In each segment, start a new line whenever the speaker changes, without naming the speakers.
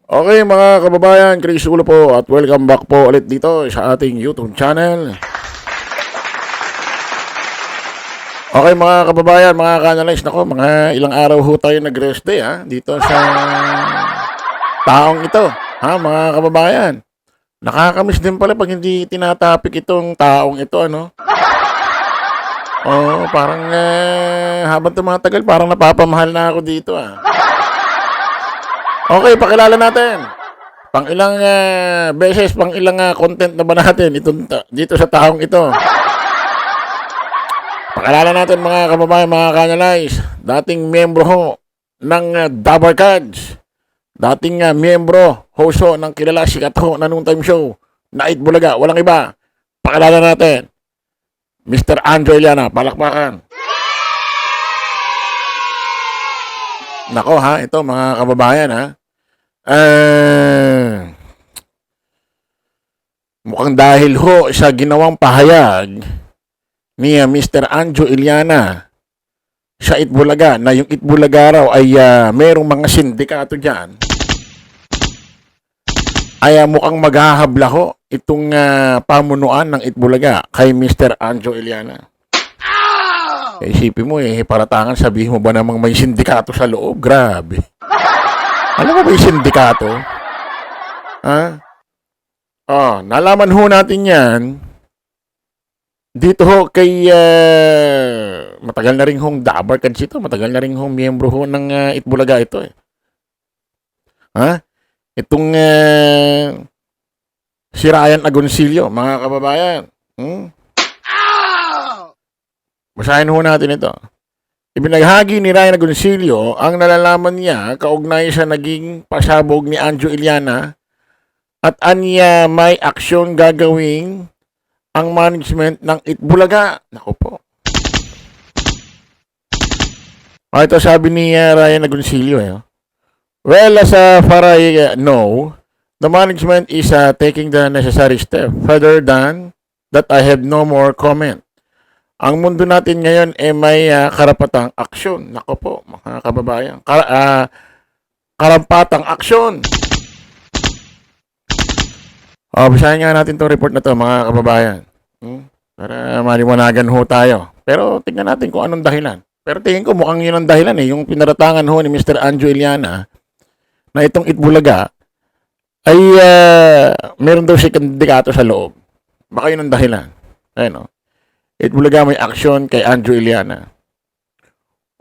Okay mga kababayan, Chris Ulo po at welcome back po ulit dito sa ating YouTube channel. Okay mga kababayan, mga ka-analyze, nako, mga ilang araw ho tayo nag-rest day dito sa taong ito. Mga kababayan. Nakakamiss din pala pag hindi tinatapik itong taong ito, ano? Oh, parang habang tumatagal, parang napapamahal na ako dito, Okay, pakilala natin. Pang ilang beses, pang ilang content na ba natin dito sa taong ito? Pakilala natin mga kababayan, mga kanalays. Dating miyembro ho ng Dabar Cards. Dating miyembro, host ho ng kilala sikat ho na noong time show. Night Bulaga, walang iba. Pakilala natin. Mr. Andrew Iliana, palakpakan. Nako ito mga kababayan mukhang dahil ho sa ginawang pahayag ni Mr. Anjo Iliana sa Itbulaga na yung Itbulaga raw ay merong mga sindikato dyan, ay mukhang maghahabla ho itong pamunuan ng Itbulaga kay Mr. Anjo Iliana. Isipin mo paratangan, sabihin mo ba namang may sindikato sa loob? Grabe. Alam mo ba yung sindikato? Nalaman ho natin yan dito ho kay matagal na rin hong Dabar Cards ito, matagal na rin hong miyembro ho ng Itbulaga ito Itong si Ryan Agoncillo, mga kababayan. Basahin ho natin ito. Ibinaghagi ni Ryan Agoncillo ang nalalaman niya kaugnay sa naging pasabog ni Anjo Iliana at anya may aksyon gagawing ang management ng Itbulaga. Naku po. Ito sabi ni Ryan Agoncillo. Well, as far I know, the management is taking the necessary step. Further than that, I have no more comment. Ang mundo natin ngayon may karapatang aksyon. Nako po, mga kababayan. Karampatang aksyon. Basahin nga natin itong report na to, mga kababayan. Para maliwanagan ho tayo. Pero tingnan natin kung anong dahilan. Pero tingin ko mukhang yun ang dahilan Yung pinaratangan ho ni Mr. Anjo Iliana na itong Itbulaga ay meron daw siya sindikato sa loob. Baka yun ang dahilan. Ayun Itbulaga may aksyon kay Andrew Iliana.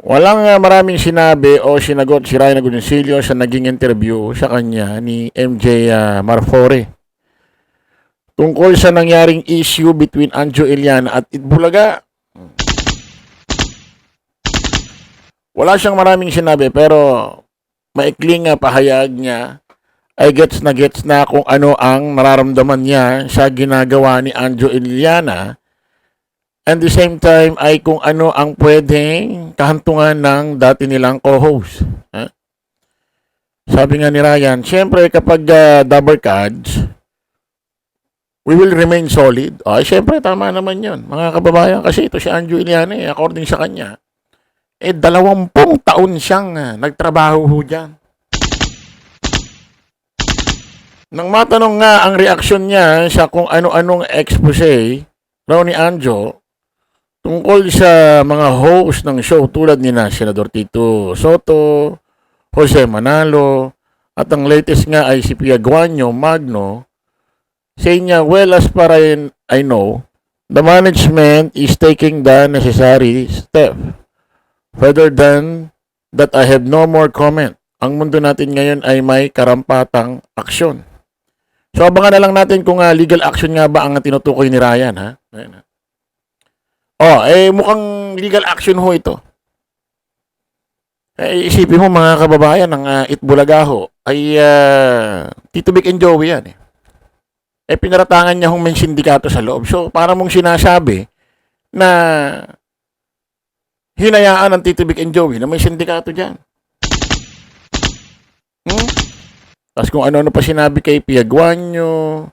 Walang maraming sinabi o sinagot si Ryan Agoncillo sa naging interview sa kanya ni MJ Marfore tungkol sa nangyaring issue between Andrew Iliana at Itbulaga. Wala siyang maraming sinabi pero maikling pahayag niya ay gets na kung ano ang nararamdaman niya sa ginagawa ni Andrew Iliana. And the same time ay kung ano ang pwedeng kahantungan ng dati nilang co-host. Sabi nga ni Ryan, siyempre kapag Dabar Cards, we will remain solid. Siyempre tama naman yun, mga kababayan, kasi ito si Anjo Iliana according sa kanya, 20 taon siyang nagtrabaho ho dyan. Nang matanong nga ang reaksyon niya sa kung ano-anong expose raw ni Anjo tungkol sa mga host ng show tulad ni Senador Tito Soto, Jose Manalo, at ang latest nga ay si Pia Guanyo Magno, say niya, well, as far I know, the management is taking the necessary step. Further than that, I have no more comment. Ang mundo natin ngayon ay may karampatang aksyon. So, abangan na lang natin kung legal action nga ba ang tinutukoy ni Ryan, Ayan, mukhang legal action ho ito. Isipin mo mga kababayan, ang Itbulaga ho ay Tito Vic and Joey yan pinaratangan niya hong may sindikato sa loob. So, para mong sinasabi na hinayaan ng Tito Vic and Joey na may sindikato dyan. Tapos kung ano-ano pa sinabi kay Pia Guanyo,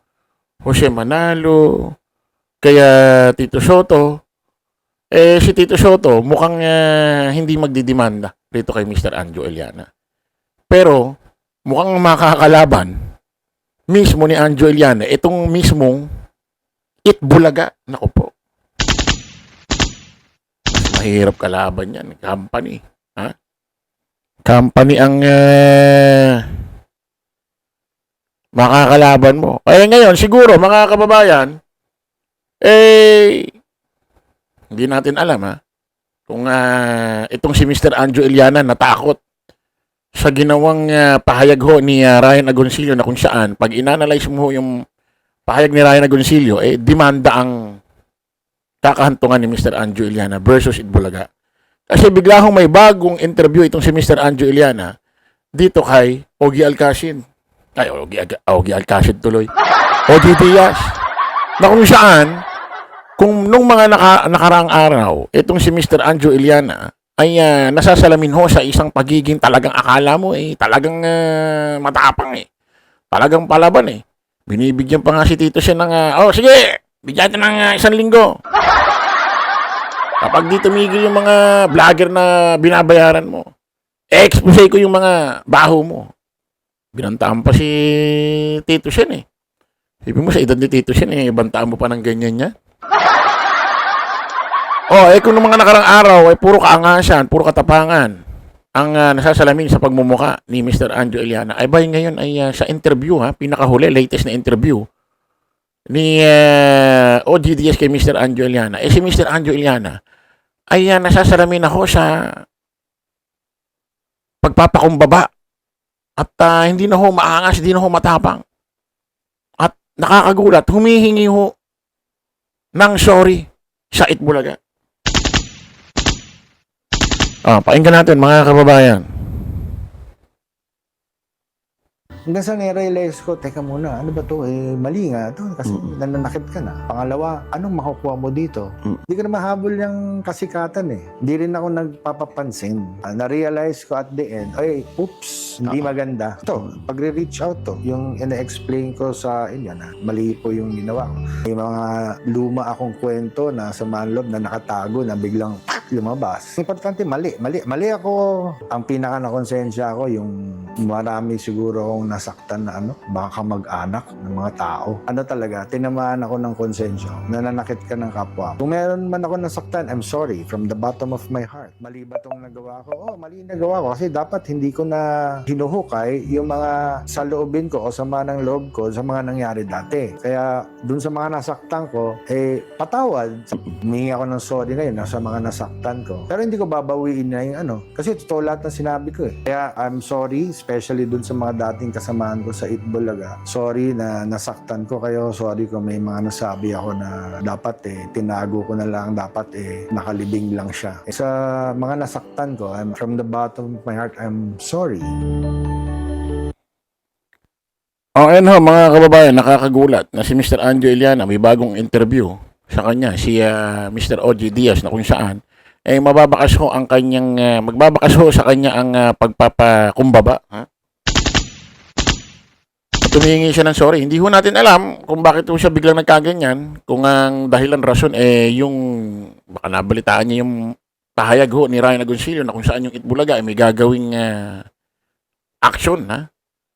Jose Manalo, kaya Tito Soto, si Tito Soto mukhang hindi magdidemanda rito kay Mr. Anjo Iliana. Pero mukhang makakalaban mismo ni Anjo Iliana, itong mismong Itbulaga. Naku po. Mahirap kalaban yan. Company. Ha? Company ang makakalaban mo. Kaya ngayon, siguro, mga kababayan, hindi natin alam, ha? Kung itong si Mr. Anjo Iliana natakot sa ginawang pahayag ho ni Ryan Agoncillo na kung saan, pag inanalyze mo yung pahayag ni Ryan Agoncillo, demanda ang kakahantungan ni Mr. Anjo Iliana versus Itbulaga. Kasi bigla hong may bagong interview itong si Mr. Anjo Iliana dito kay Ogie Alcacid. Ay, Ogie Alcacid tuloy. Ogie Diaz. Na kung saan, kung nung mga nakaraang araw, itong si Mr. Anjo Iliana ay nasasalamin ho sa isang pagiging talagang akala mo talagang matapang Talagang palaban Binibigyan pa nga si Tito Sen ng, sige, bigyan natin ng 1 linggo. Kapag di tumigil yung mga vlogger na binabayaran mo, expose ko yung mga baho mo. Binantaan pa si Tito Sen Sabi mo sa edad ni Tito Sen bantaan mo pa ng ganyan niya. Kung nung mga nakarang araw ay puro kaangasan, puro katapangan ang nasasalamin sa pagmumuka ni Mr. Anjo Iliana. Ay ba ngayon ay sa interview pinakahuli, latest na interview ni OG Diaz kay Mr. Anjo Iliana. Si Mr. Anjo Iliana ay nasasalamin ako sa pagpapakumbaba at hindi na ho maangas, hindi na ho matapang. At nakakagulat, humihingi ho ng sorry sa Itbulaga. Pakinggan natin mga kababayan.
Hanggang sa nare-realize ko, teka muna, ano ba to? Mali nga to kasi nananakit ka na. Pangalawa, anong makukuha mo dito? Hindi ko na mahabol yung kasikatan Hindi rin ako nagpapapansin. Na-realize ko at the end, oops, hindi maganda. Ito, pagre-reach out to, yung ina-explain ko sa inyo na mali po yung ginawa ko. May mga luma akong kwento na sa manloob na nakatago na biglang lumabas. Importante, mali. Mali ako. Ang pinaka na konsensya ko, yung marami siguro akong nasaktan na baka mag-anak ng mga tao. Talaga, tinamaan ako ng konsensya. Nananakit ka ng kapwa. Kung meron man ako nasaktan, I'm sorry from the bottom of my heart. Mali ba itong nagawa ko? Mali nagawa ko kasi dapat hindi ko na hinuhukay yung mga sa loobin ko o sama ng loob ko sa mga nangyari dati. Kaya dun sa mga nasaktan ko, patawad. Humingi ako ng sorry ngayon sa mga nasaktan ko. Pero hindi ko babawiin na yung kasi totoo lahat ng sinabi ko Kaya I'm sorry, especially dun sa mga dating kasamaan ko sa Itbulaga. Sorry na nasaktan ko kayo. Sorry kung may mga nasabi ako na dapat tinago ko na lang. Dapat nakalibing lang siya. Sa mga nasaktan ko, from the bottom of my heart, I'm sorry.
Ayun ho mga kababayan, nakakagulat na si Mr. Anjo Iliana may bagong interview sa kanya, si Mr. OG Diaz na kung saan magbabakas ho sa kanya ang pagpapakumbaba. Tumingi siya ng sorry. Hindi ho natin alam kung bakit ho siya biglang nagkaganyan. Kung ang dahilan rason yung baka nabalitaan niya yung pahayag ho ni Ryan Agoncillo na kung saan yung Itbulaga may gagawing action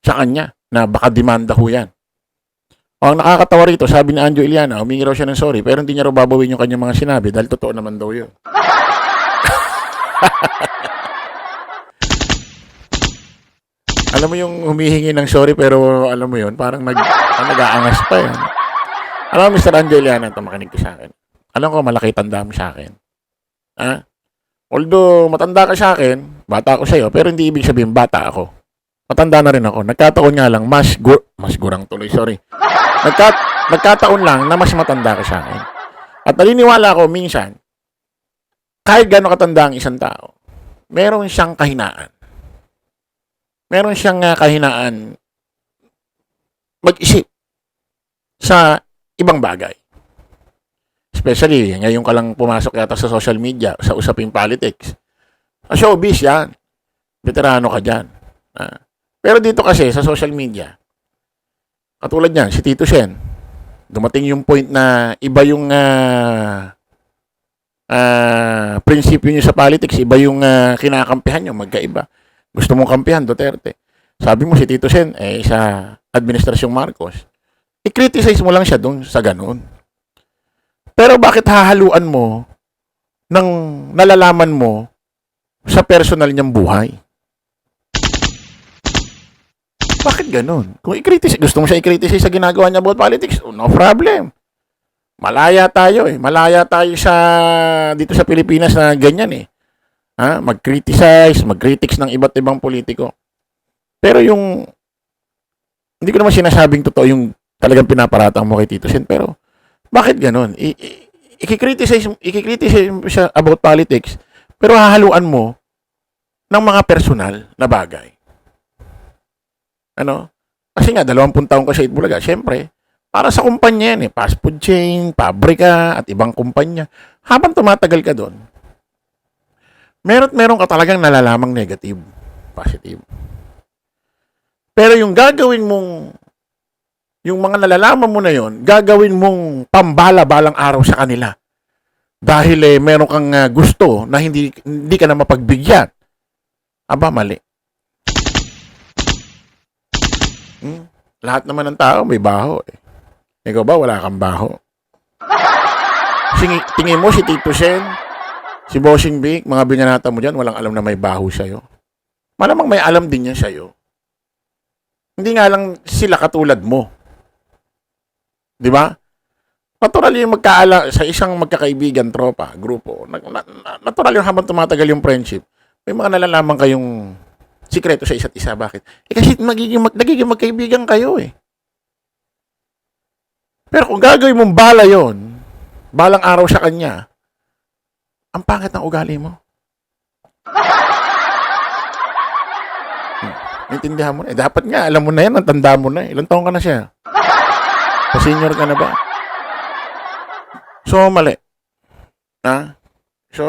sa kanya na baka demanda ho yan. Ang nakakatawa rito, sabi ni Anjo Iliana, humingi raw siya ng sorry pero hindi niya raw babawin yung kanyang mga sinabi dahil totoo naman daw yun. Alam mo yung humihingi ng sorry pero alam mo yun, parang nag-aangas pa yan. Alam mo, Mr. Anjo Iliana, makinig ka sa akin. Alam ko, malaki tanda mo sa akin. Although, matanda ka sa akin, bata ako sa'yo, pero hindi ibig sabihin bata ako. Matanda na rin ako. Nagkataon nga lang, mas gurang tuloy, sorry. Nagkataon lang na mas matanda ka sa akin. At naniniwala ko, minsan, kahit gano'ng katanda ang isang tao, meron siyang kahinaan. Meron siyang kahinaan mag-isip sa ibang bagay. Especially, ngayon ka lang pumasok yata sa social media, sa usaping politics. Sa showbiz yan. Veterano ka dyan. Pero dito kasi, sa social media, katulad niyan, si Tito Sen, dumating yung point na iba yung prinsipyo nyo sa politics, iba yung kinakampihan nyo, magkaiba. Gusto mong kampihan, Duterte. Sabi mo si Tito Sen, sa Administrasyong Marcos. I-criticize mo lang siya doon sa ganun. Pero bakit hahaluan mo ng nalalaman mo sa personal niyang buhay? Bakit ganun? Kung i-criticize, gusto mo siya i-criticize sa ginagawa niya about politics, no problem. Malaya tayo eh. Malaya tayo dito sa Pilipinas na ganyan eh. Mag-criticize, mag-critics ng iba't ibang politiko. Pero hindi ko naman sinasabing totoo yung talagang pinaparatang mo kay Tito Sen, pero bakit ganun? I-criticize siya about politics, pero hahaluan mo ng mga personal na bagay. Kasi nga, 20 taon ka sa Itbulaga. Siyempre, para sa kumpanya yan fast food chain, pabrika, at ibang kumpanya. Habang tumatagal ka doon, meron ka talagang nalalamang negative, positive. Pero yung gagawin mong, yung mga nalalaman mo na yon, gagawin mong pambala-balang araw sa kanila. Dahil meron kang gusto na hindi ka na mapagbigyan. Aba, mali. Lahat naman ng tao may baho eh. Ikaw ba, wala kang baho? Tingin mo si Tito Sen, si Bossing Vic, mga binyanata mo dyan, walang alam na may baho sa'yo. Malamang may alam din yan sa'yo. Hindi nga lang sila katulad mo. Di ba? Natural yung sa isang magkakaibigan, tropa, grupo. Natural yung habang tumatagal yung friendship. May mga nalalaman kayong sikreto sa isa't isa. Bakit? Kasi nagiging magkaibigan kayo eh. Pero kung gagawin mong bala yon, balang araw sa kanya, ang pangit ng ugali mo. Naintindihan mo na. Dapat nga, alam mo na yan, ang tanda mo na. Ilang taon ka na siya? Pa-senior ka na ba? So, mali. So,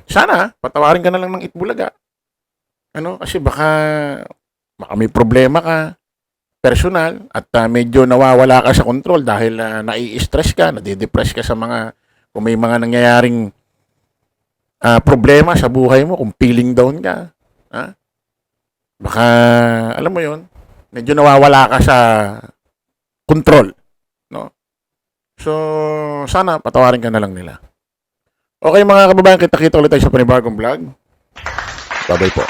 sana, patawarin ka na lang ng Itbulaga. Kasi baka may problema ka, personal, at medyo nawawala ka sa control dahil nai-stress ka, nadidepress ka kung may mga nangyayaring problema sa buhay mo, kung feeling down ka. Baka, alam mo yon, medyo nawawala ka sa control. No? So, sana patawarin ka na lang nila. Okay mga kababayan, kita-kita ulit tayo sa panibagong vlog. Bye-bye po.